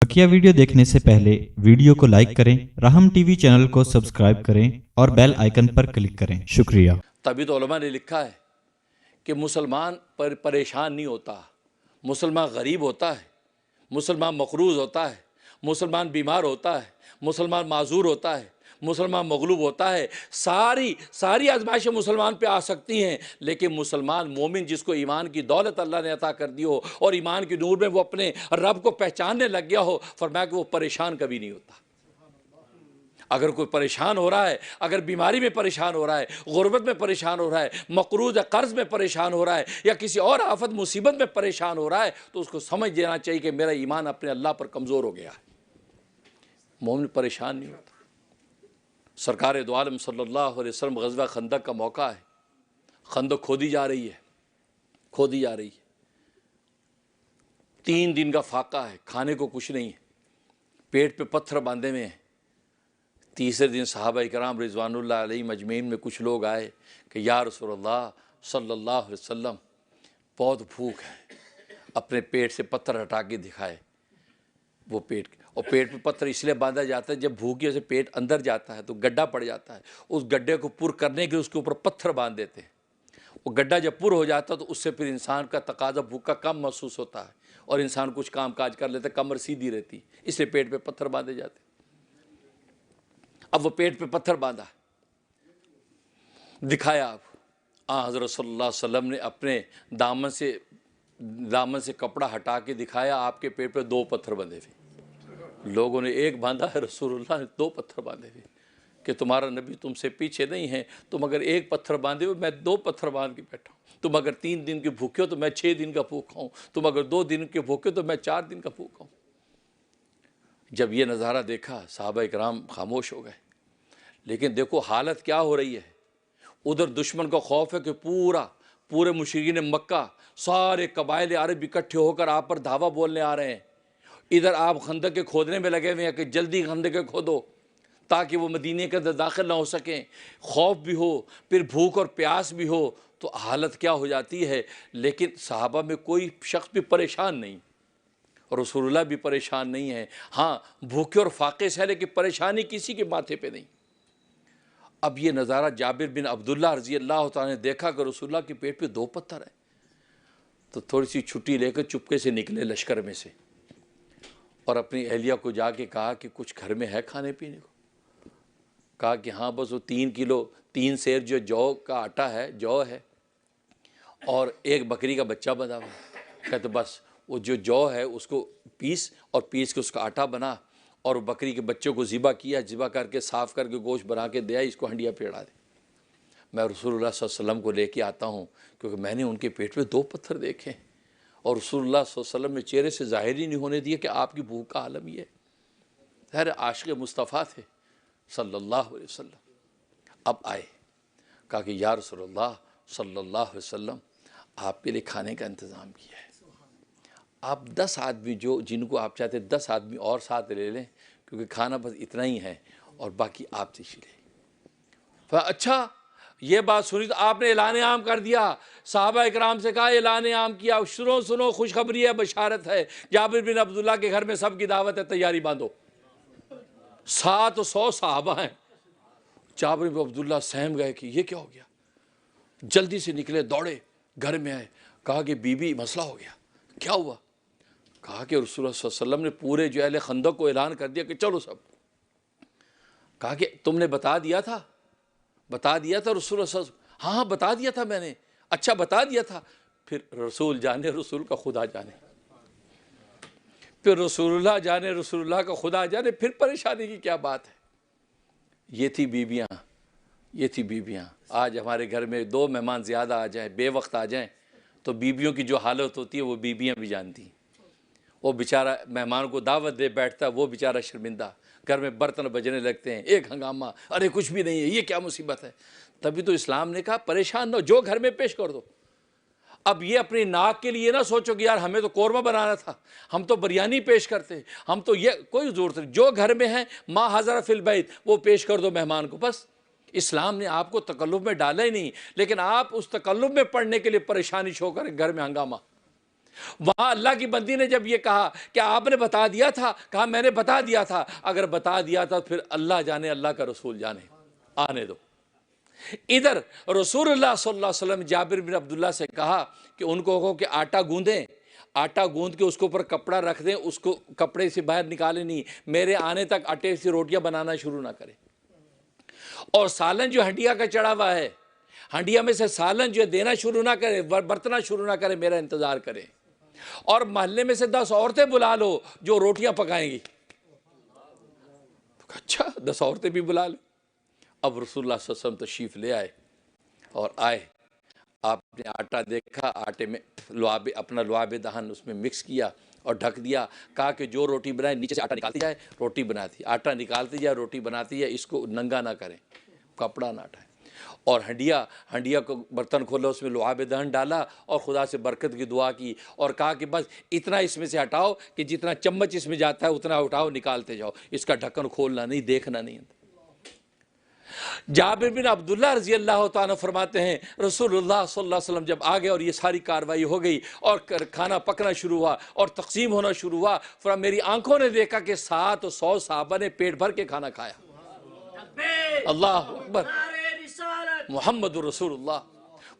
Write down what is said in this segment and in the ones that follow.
बकिया video देखने से पहले वीडियो को लाइक करें, राहम टीवी चैनल को सब्सक्राइब करें और बेल आइकन पर क्लिक करें। शुक्रिया। तभी तो उलमा ने लिखा है कि मुसलमान परेशान नहीं होता, मुसलमान गरीब होता है, मुसलमान मकरूज़ होता है, मुसलमान बीमार होता है, मुसलमान माजूर होता है, मुसलमान मगलूब होता है। सारी आजमाइशें मुसलमान पे आ सकती हैं, लेकिन मुसलमान मोमिन जिसको ईमान की दौलत अल्लाह ने अता कर दी हो और ईमान की नूर में वो अपने रब को पहचानने लग गया हो, फरमाया कि वो परेशान कभी नहीं होता। अगर कोई परेशान हो रहा है, अगर बीमारी में परेशान हो रहा है, गुर्बत में परेशान हो रहा है, मकरूज कर्ज में परेशान हो रहा है, या किसी और आफत मुसीबत में परेशान हो रहा है, तो उसको समझ लेना चाहिए कि मेरा ईमान अपने अल्लाह पर कमज़ोर हो गया है। मोमिन परेशान नहीं होता। सरकार दो आलम सल्लल्लाहु अलैहि वसल्लम ग़ज़वा खंदक का मौका है, खंदक खोदी जा रही है, खोदी जा रही है। 3 दिन का फाका है, खाने को कुछ नहीं है, पेट पे पत्थर बांधे हुए हैं। तीसरे दिन सहाबा इकराम रिज़वानुल्लाह अलैहिम अजमईन में कुछ लोग आए कि या रसूलल्लाह सल्लल्लाहु अलैहि वसल्लम बहुत भूख है, अपने पेट से पत्थर हटा के दिखाए। वो पेट पे पत्थर इसलिए बांधा जाता है, जब भूख से पेट अंदर जाता है तो गड्ढा पड़ जाता है, उस गड्ढे को पुर करने के लिए उसके ऊपर पत्थर बांध देते हैं। वो गड्ढा जब पुर हो जाता है तो उससे फिर इंसान का तकाजा भूख का कम महसूस होता है और इंसान कुछ काम काज कर लेता है, कमर सीधी रहती, इसलिए पेट पे पत्थर बांधे जाते। अब वो पेट पे पत्थर बांधा, दिखाया। अब हज़रत सल्लल्लाहु अलैहि वसल्लम ने अपने दामन से कपड़ा हटा के दिखाया, आपके पेट पे 2 पत्थर बंधे हुए। लोगों ने एक बांधा है, रसूलुल्लाह ने 2 पत्थर बांधे हुए कि तुम्हारा नबी तुमसे पीछे नहीं है, तुम अगर 1 पत्थर बांधे हो, मैं 2 पत्थर बांध के बैठा हूँ। तुम अगर 3 दिन के भूखे हो तो मैं 6 दिन का भूखा हूँ, तुम अगर 2 दिन के भूखे हो तो मैं 4 दिन का भूखा हूँ। जब ये नज़ारा देखा सहाबा इकराम खामोश हो गए। लेकिन देखो हालत क्या हो रही है, उधर दुश्मन का खौफ है कि पूरे मुशरिकीन मक्का, सारे कबाइल अरब इकट्ठे होकर आप पर धावा बोलने आ रहे हैं। इधर आप खंदक के खोदने में लगे हुए हैं कि जल्दी खंदक के खोदो ताकि वो मदीने के अंदर दाखिल ना हो सकें। खौफ भी हो, फिर भूख और प्यास भी हो, तो हालत क्या हो जाती है। लेकिन सहाबा में कोई शख्स भी परेशान नहीं, रसूलुल्लाह भी परेशान नहीं है। हाँ, भूखे और फाके से है, लेकिन परेशानी किसी के माथे पे नहीं। अब ये नज़ारा जाबिर बिन अब्दुल्ला रज़ी अल्लाह तआला ने देखा कि रसूलुल्लाह के पेट पे 2 पत्थर हैं, तो थोड़ी सी छुट्टी लेकर चुपके से निकले लश्कर में से और अपनी अहलिया को जाके कहा कि कुछ घर में है खाने पीने को। कहा कि हाँ, बस वो 3 किलो 3 सेर जो जौ का आटा है, जौ है, और 1 बकरी का बच्चा बना हुआ। कहते बस वो जो जौ है उसको पीस के उसका आटा बना और बकरी के बच्चों को ज़िबा किया, ज़िबा करके साफ़ करके गोश्त बना के दिया, इसको हंडिया पेड़ा दे। मैं रसूलुल्लाह सल्लल्लाहु अलैहि वसल्लम को लेके आता हूँ, क्योंकि मैंने उनके पेट पे 2 पत्थर देखे और रसूलुल्लाह सल्लल्लाहु अलैहि वसल्लम ने चेहरे से ज़ाहिर ही नहीं होने दिया कि आपकी भूख का आलम ही है। खैर आशिक़ मुस्तफ़ा थे सल्लल्लाहु अलैहि वसल्लम। अब आए, कहा कि या रसूलुल्लाह सल्लल्लाहु अलैहि वसल्लम आपके लिए खाने का इंतज़ाम किया है, आप 10 आदमी जिनको आप चाहते 10 आदमी और साथ ले लें, क्योंकि खाना बस इतना ही है और बाकी आप तशरीफ़ लें। अच्छा, ये बात सुनी तो आपने ऐलान आम कर दिया, सहाबा इकराम से कहा ऐलान आम किया, सुनो खुशखबरी है, बशारत है, जाबिर बिन अब्दुल्ला के घर में सबकी दावत है, तैयारी बांधो। 700 सहाबा हैं। जाबिर बिन अब्दुल्ला सहम गए कि ये क्या हो गया। जल्दी से निकले, दौड़े, घर में आए, कहा कि बीबी मसला हो गया। क्या हुआ। कहा कि रसूलुल्लाह सल्लल्लाहु अलैहि वसल्लम ने पूरे जो अहले खंदक को ऐलान कर दिया कि चलो सब। कहा कि तुमने बता दिया था रसूलुल्लाह सल्लल्लाहु अलैहि वसल्लम। हाँ बता दिया था मैंने। अच्छा बता दिया था। फिर रसूल जाने रसूल का खुदा जाने, फिर रसूलुल्लाह जाने रसूलुल्लाह का खुदा जाने, फिर परेशानी की क्या बात है। ये थी बीबियाँ। आज हमारे घर में 2 मेहमान ज़्यादा आ जाएं, बेवक्त आ जाएं, तो बीबियों की जो हालत होती है वो बीबियाँ भी जानती हैं। वो बेचारा मेहमान को दावत दे बैठता, वो बेचारा शर्मिंदा, घर में बर्तन बजने लगते हैं, एक हंगामा, अरे कुछ भी नहीं है, ये क्या मुसीबत है। तभी तो इस्लाम ने कहा परेशान ना हो, जो घर में पेश कर दो। अब ये अपनी नाक के लिए ना सोचो कि यार हमें तो कौरमा बनाना था, हम तो बिरयानी पेश करते, हम तो ये, कोई ज़रूरत नहीं। जो घर में है मा हज़रा फिल बैत, वो पेश कर दो मेहमान को। बस इस्लाम ने आपको तकल्लुफ़ में डाला ही नहीं, लेकिन आप उस तकल्लुफ़ में पढ़ने के लिए परेशानी शो करें, घर में हंगामा। वहां अल्लाह की बंदी ने जब ये कहा कि आपने बता दिया था, कहा मैंने बता दिया था। अगर बता दिया था फिर अल्लाह जाने, अल्लाह का रसूल जाने, आने दो। इधर रसूलुल्लाह सल्लल्लाहु अलैहि वसल्लम जाबिर बिन अब्दुल्ला से कहा कि उनको कहो कि आटा गूंदें, आटा गूंद के उसके ऊपर कपड़ा रख दें, उसको कपड़े से बाहर निकाले नहीं, मेरे आने तक आटे से रोटियां बनाना शुरू ना करें। और सालन जो हंडिया का चढ़ा हुआ है, हंडिया में से सालन जो देना शुरू ना करे, बरतना शुरू ना करे, मेरा इंतजार करें। और मोहल्ले में से 10 औरतें बुला लो जो रोटियां पकाएंगी। तो अच्छा 10 औरतें भी बुला ले। अब रसूलुल्लाह सल्लल्लाहु अलैहि वसल्लम तशरीफ ले आए और आए, आपने आटा देखा, आटे में लुआब, अपना लुआब दहन उसमें मिक्स किया और ढक दिया। कहा कि जो रोटी बनाए नीचे से आटा निकालती जाए, रोटी बनाती, आटा निकालती जाए, रोटी बनाती है, इसको नंगा ना करें, कपड़ा ना हटाएं। और हंडिया को बर्तन खोला, उसमें लुआब दहन डाला और खुदा से बरकत की दुआ की और कहा कि बस इतना इसमें से हटाओ कि जितना चम्मच इसमें जाता है उतना उठाओ, निकालते जाओ, इसका ढक्कन खोलना नहीं, देखना नहीं। जाबिर बिन अब्दुल्ला रजी अल्लाह तआला फरमाते हैं रसूलुल्लाह सल्लल्लाहु अलैहि वसल्लम जब आ गए और ये सारी कार्रवाई हो गई और खाना पकना शुरू हुआ और तकसीम होना शुरू हुआ, फिर मेरी आंखों ने देखा कि 700 साहबा ने पेट भर के खाना खाया। अल्लाह अकबर, मोहम्मद रसूलुल्लाह।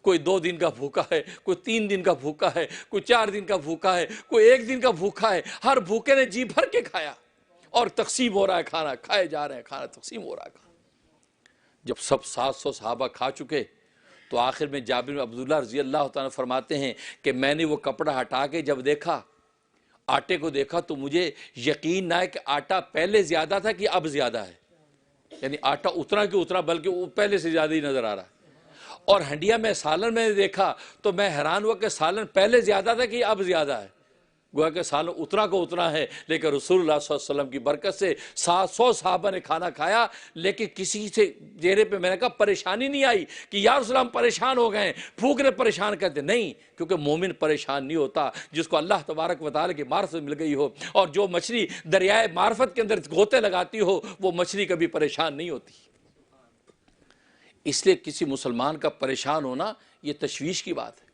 कोई 2 दिन का भूखा है, कोई 3 दिन का भूखा है, कोई 4 दिन का भूखा है, कोई 1 दिन का भूखा है। हर भूखे ने जी भर के खाया और तकसीम हो रहा है खाना, खाए जा रहे हैं, खाना तकसीम हो रहा है। जब सब 700 सहाबा खा चुके तो आखिर में जाबिर बिन अब्दुल्ला रजी अल्लाह तआला फरमाते हैं कि मैंने वो कपड़ा हटा के जब देखा, आटे को देखा, तो मुझे यकीन ना है कि आटा पहले ज़्यादा था कि अब ज़्यादा है। यानी आटा उतना कि उतना, बल्कि वो पहले से ज़्यादा ही नज़र आ रहा है। और हंडिया में सालन मैंने देखा तो मैं हैरान हुआ कि सालन पहले ज़्यादा था कि अब ज़्यादा है। गोया कि सालन उतना को उतना है, लेकिन रसूलुल्लाह सल्लल्लाहु अलैहि वसल्लम की बरकत से 700 साहबा ने खाना खाया। लेकिन किसी से चेहरे पे मैंने कहा परेशानी नहीं आई कि या रसूल हम परेशान हो गए, भूख ने परेशान करते, नहीं, क्योंकि मोमिन परेशान नहीं होता जिसको अल्लाह तबारक व तआला की मार्फत मिल गई हो। और जो मछली दरियाए मार्फत के अंदर गोते लगाती हो वो मछली कभी परेशान नहीं होती। इसलिए किसी मुसलमान का परेशान होना ये तशवीश की बात है।